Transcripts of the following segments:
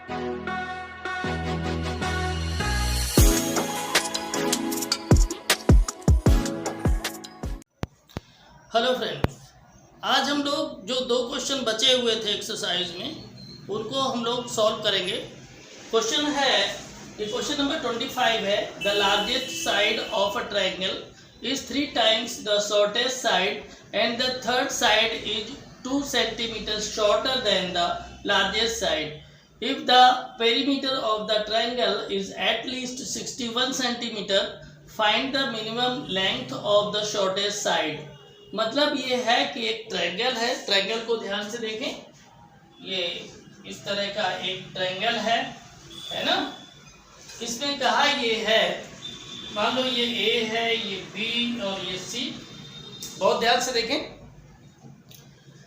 Hello friends, आज हम लोग जो दो क्वेश्चन बचे हुए थे एक्सरसाइज में उनको हम लोग सॉल्व करेंगे। क्वेश्चन है, ये क्वेश्चन नंबर 25 है। The largest side of a triangle is 3 times the shortest side and the third side is 2 centimeters shorter than the largest side. If the perimeter of the triangle is at least 61 centimeter, find the minimum length of the shortest side. मतलब ये है कि एक triangle है। Triangle को ध्यान से देखें। ये इस तरह का एक ट्रायंगल है ना। इसमें कहा ये है, मान लो ये ए है, ये बी और ये सी। बहुत ध्यान से देखें।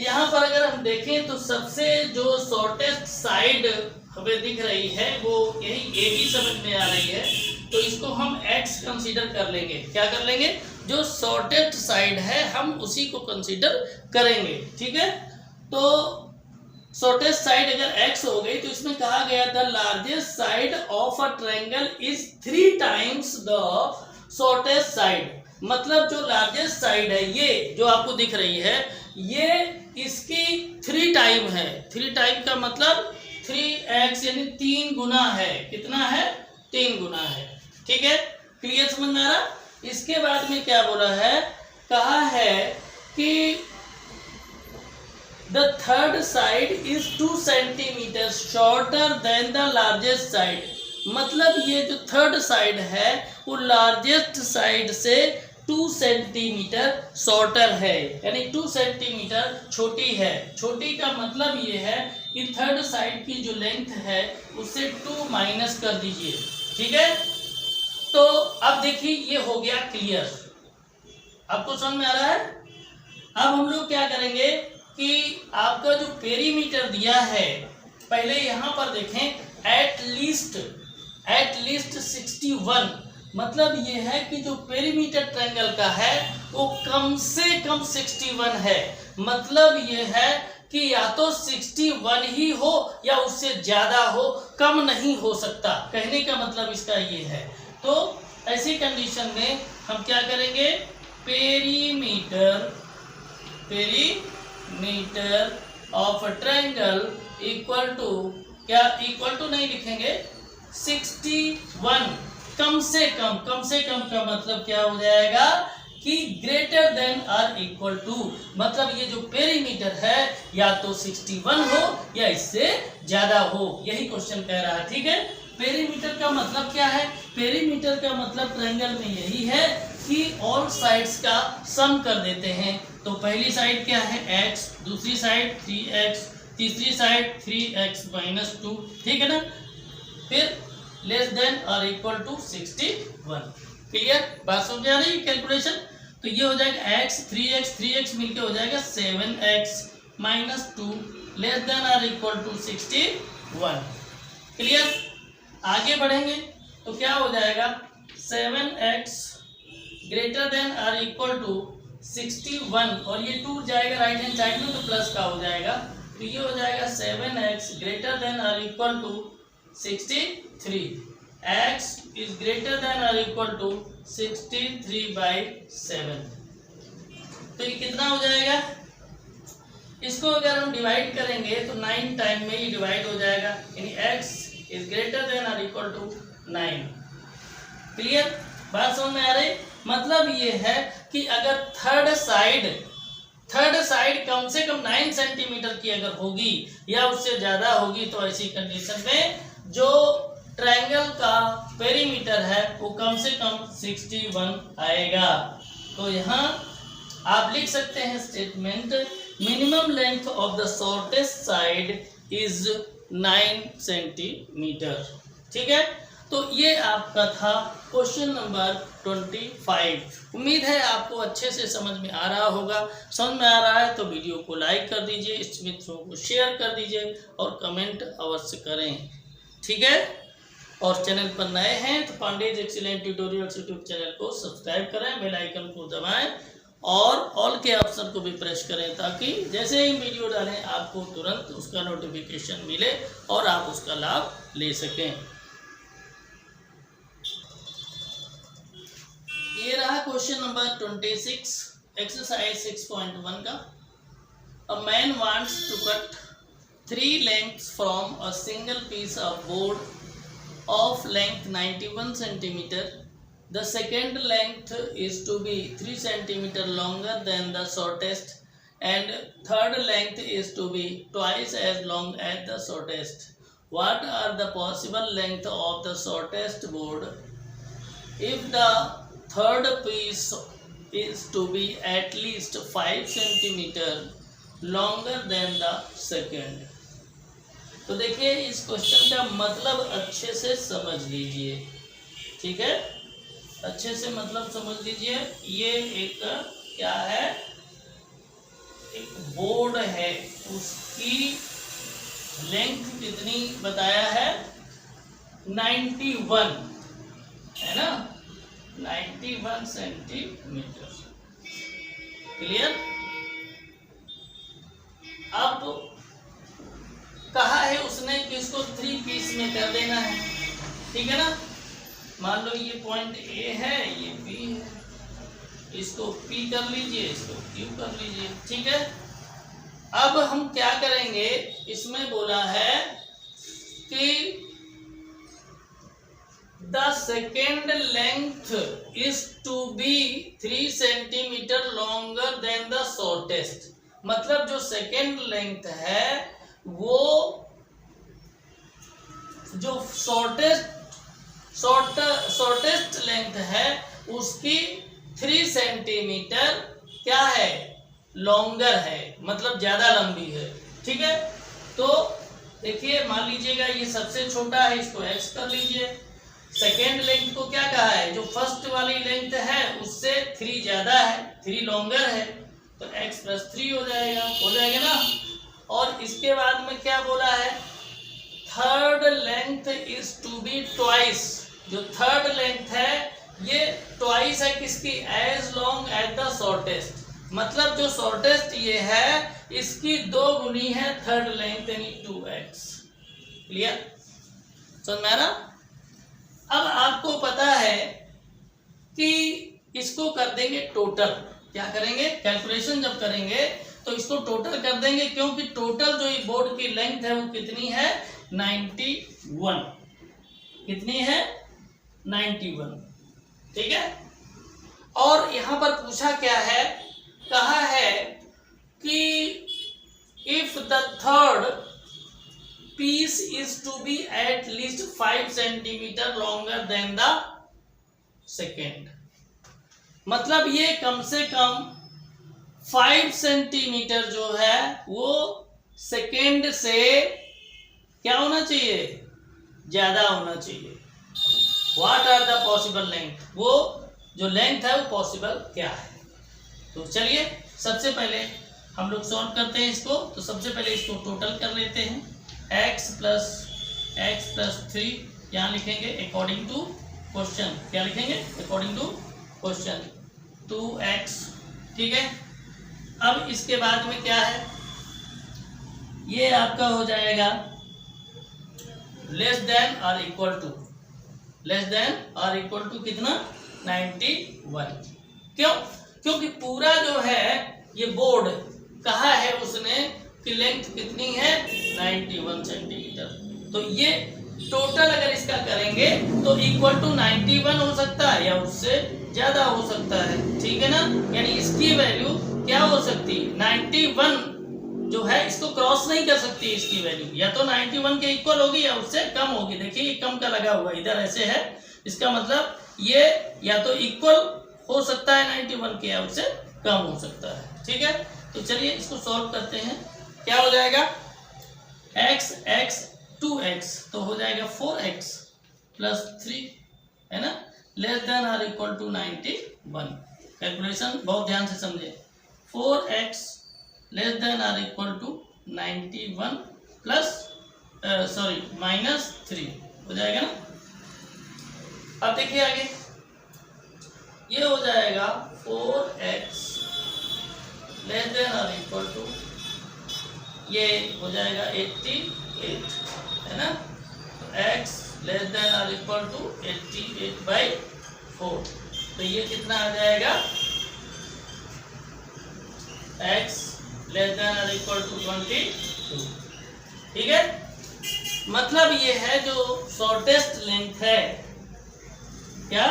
यहाँ पर अगर हम देखें तो सबसे जो शॉर्टेस्ट साइड हमें दिख रही है वो यही ए बी समझ में आ रही है, तो इसको हम एक्स कंसीडर कर लेंगे। क्या कर लेंगे? जो शॉर्टेस्ट साइड है हम उसी को कंसीडर करेंगे। ठीक है, तो शॉर्टेस्ट साइड अगर एक्स हो गई तो इसमें कहा गया the largest side of a triangle is 3 times the shortest side. मतलब जो लार्जेस्ट साइड है, ये जो आपको दिख रही है, ये इसकी 3 टाइम है। 3 टाइम का मतलब 3x यानी 3 गुना है। कितना है? 3 गुना है। ठीक है, क्लियर समझ में आ रहा? इसके बाद में क्या बोला है? कहा है कि the third side is 2 centimeters shorter than the largest side. मतलब ये जो थर्ड साइड है वो लार्जेस्ट साइड से 2 सेंटीमीटर शॉर्टर है, यानी 2 सेंटीमीटर छोटी है। छोटी का मतलब ये है कि थर्ड साइड की जो लेंथ है उससे 2 माइनस कर दीजिए। ठीक है, तो अब देखिए ये हो गया क्लियर। आपको समझ में आ रहा है? अब हम लोग क्या करेंगे कि आपका जो पेरीमीटर दिया है, पहले यहां पर देखें, एट लीस्ट 61। मतलब ये है कि जो पेरीमीटर ट्रायंगल का है वो कम से कम 61 है। मतलब ये है कि या तो 61 ही हो या उससे ज्यादा हो, कम नहीं हो सकता। कहने का मतलब इसका ये है। तो ऐसी कंडीशन में हम क्या करेंगे? Perimeter of a triangle equal to, क्या इक्वल टू नहीं लिखेंगे, 61। कम से कम का मतलब क्या हो जाएगा कि ग्रेटर देन और इक्वल टू। मतलब ये जो पेरीमीटर है या तो 61 हो या इससे ज्यादा हो। यही क्वेश्चन कह रहा है। ठीक है, पेरीमीटर का मतलब क्या है? पेरीमीटर का मतलब ट्रायंगल में यही है कि ऑल साइड्स का सम कर देते हैं। तो पहली साइड क्या है? x, दूसरी साइड 3x, तीसरी साइड 3x - 2। ठीक है ना। फिर लेस देन और इक्वल टू 61। क्लियर? बात समझ आ रही है? कैलकुलेशन तो ये हो जाएगा x 3x मिलके हो जाएगा 7x - 2 लेस देन और इक्वल टू 61। क्लियर? आगे बढ़ेंगे तो क्या हो जाएगा? 7x ग्रेटर देन और इक्वल टू 61 और ये 2 जाएगा राइट हैंड साइड में तो प्लस का हो जाएगा। तो ये हो जाएगा 7x ग्रेटर देन और equal to 63। x is greater than और इक्वल टू 63/7। तो ये कितना हो जाएगा? इसको अगर हम डिवाइड करेंगे तो 9 टाइम में ही डिवाइड हो जाएगा, यानी x इज ग्रेटर देन और इक्वल टू 9। क्लियर? बात समझ में आ रही? मतलब ये है कि अगर थर्ड साइड कम से कम 9 सेंटीमीटर की अगर होगी या उससे ज्यादा होगी तो ऐसी कंडीशन में जो ट्रायंगल का पेरीमीटर है वो कम से कम 61 आएगा। तो यहाँ आप लिख सकते हैं statement, minimum length of the shortest side is 9 centimetre. ठीक है, तो ये आपका था क्वेश्चन नंबर 25। उम्मीद है आपको अच्छे से समझ में आ रहा होगा। समझ में आ रहा है तो वीडियो को लाइक कर दीजिए, इस मित्रों को शेयर कर दीजिए और कमेंट अवश्य करें। ठीक है, और चैनल पर नए हैं तो Pandey's excellent tutorials YouTube channel को सब्सक्राइब करें, बेल आइकन को दबाएं और ऑल के ऑप्शन को भी प्रेस करें ताकि जैसे ही वीडियो डालें आपको तुरंत उसका नोटिफिकेशन मिले और आप उसका लाभ ले सकें। ये रहा क्वेश्चन नंबर 26 एक्सरसाइज 6.1 का। A man wants to cut 3 lengths from a single piece of board of length 91 centimeter. The second length is to be 3 centimeter longer than the shortest and third length is to be twice as long as the shortest. What are the possible length of the shortest board if the third piece is to be at least 5 centimeter longer than the second? तो देखिए इस question का मतलब अच्छे से समझ लीजिए, ठीक है, अच्छे से मतलब समझ लीजिए। ये एक क्या है, एक बोर्ड है, उसकी लेंथ कितनी बताया है 91 है ना, 91 सेंटीमीटर। क्लियर। अब कहा है उसने कि इसको 3 पीस में कर देना है, ठीक है ना। मान लो ये पॉइंट ए है, ये बी है, इसको पी कर लीजिए, इसको क्यू कर लीजिए, ठीक है। अब हम क्या करेंगे, इसमें बोला है कि the second length is to be 3 centimetre longer than the shortest. मतलब जो सेकेंड लेंथ है वो जो शॉर्टेस्ट लेंथ है उसकी 3 सेंटीमीटर क्या है, लॉन्गर है, मतलब ज्यादा लंबी है, ठीक है। तो देखिए मान लीजिएगा ये सबसे छोटा है, इसको x कर लीजिए। सेकेंड लेंथ को क्या कहा है, जो फर्स्ट वाली लेंथ है उससे 3 ज्यादा है, 3 लॉन्गर है, तो x + 3 हो जाएगा ना। और इसके बाद में क्या बोला है, third length is to be twice. जो थर्ड लेंथ है ये ट्वाइस है किसकी, as long as the shortest. मतलब जो शॉर्टेस्ट ये है इसकी 2 गुनी है थर्ड लेंथ यानी 2x। क्लियर, समझ में आ रहा। अब आपको पता है कि इसको कर देंगे टोटल। क्या करेंगे, कैलकुलेशन जब करेंगे तो इसको टोटल कर देंगे, क्योंकि टोटल जो ये बोर्ड की लेंथ है वो कितनी है 91। कितनी है 91, ठीक है। और यहां पर पूछा क्या है, कहा है कि if the third piece is to be at least 5 centimetre longer than the second. मतलब ये कम से कम 5 सेंटीमीटर जो है वो सेकेंड से क्या होना चाहिए, ज्यादा होना चाहिए। What are the possible length, वो जो लेंथ है वो पॉसिबल क्या है। तो चलिए सबसे पहले हम लोग सॉल्व करते हैं इसको। तो सबसे पहले इसको टोटल कर लेते हैं, x + 3 यहाँ लिखेंगे अकॉर्डिंग टू क्वेश्चन। क्या लिखेंगे, अकॉर्डिंग टू क्वेश्चन 2x, ठीक है। अब इसके बाद में क्या है, ये आपका हो जाएगा लेस देन और इक्वल टू कितना 91। क्यों, क्योंकि पूरा जो है ये बोर्ड कहा है उसने कि लेंथ कितनी है 91 सेंटीमीटर। तो ये टोटल अगर इसका करेंगे तो इक्वल टू 91 हो सकता है या उससे ज्यादा हो सकता है, ठीक है ना। यानी इसकी वैल्यू क्या हो सकती है 91 जो है इसको क्रॉस नहीं कर सकती, इसकी वैल्यू या तो 91 के इक्वल होगी या उससे कम होगी। देखिए ये कम का लगा हुआ इधर ऐसे है, इसका मतलब ये या तो इक्वल हो सकता है 91 के या उससे कम हो सकता है, ठीक है। तो चलिए इसको सॉल्व करते हैं। क्या हो जाएगा, x 2x तो हो जाएगा 4x + 3 है ना, लेस देन और इक्वल टू 91। कैलकुलेशन बहुत ध्यान से समझे। 4x लेस देन और इक्वल टू 91 -3 हो जाएगा ना। अब देखिए आगे, ये हो जाएगा 4x लेस देन और इक्वल टू, ये हो जाएगा 88 है ना। तो x लेस देन और इक्वल टू 88/4, तो ये कितना आ जाएगा, x लेस देन और इक्वल टू 22। ठीक है, मतलब ये है जो शॉर्टेस्ट लेंथ है, क्या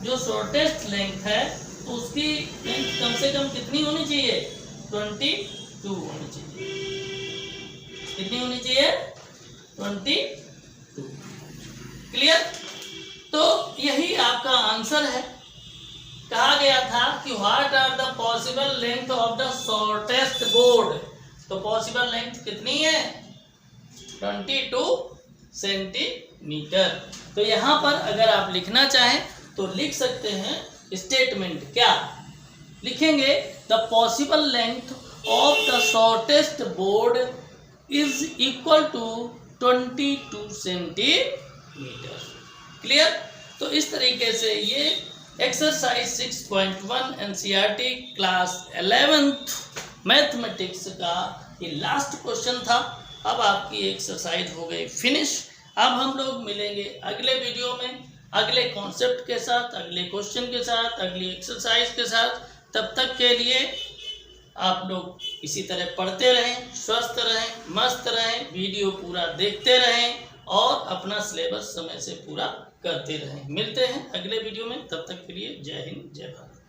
जो शॉर्टेस्ट लेंथ है तो उसकी लेंथ कम से कम कितनी होनी चाहिए, 22 होनी चाहिए। कितनी होनी चाहिए, 22। क्लियर। तो यही आपका आंसर है। कहा गया था कि what are the possible length of the shortest board, तो पॉसिबल लेंथ कितनी है, 22 सेंटीमीटर। तो यहाँ पर अगर आप लिखना चाहें तो लिख सकते हैं स्टेटमेंट, क्या लिखेंगे, the possible length of the shortest board is equal to 22 centimetre. Clear. तो इस तरीके से ये exercise 6.1 NCERT class 11th mathematics का ये लास्ट क्वेश्चन था। अब आपकी एक्सरसाइज हो गई फिनिश। अब हम लोग मिलेंगे अगले वीडियो में अगले कॉन्सेप्ट के साथ, अगले क्वेश्चन के साथ, अगली एक्सरसाइज के साथ। तब तक के लिए आप लोग इसी तरह पढ़ते रहें, स्वस्थ रहें, मस्त रहें, वीडियो पूरा देखते रहें और अपना सिलेबस समय से पूरा करते रहें। मिलते हैं अगले वीडियो में, तब तक के लिए जय हिंद, जय भारत।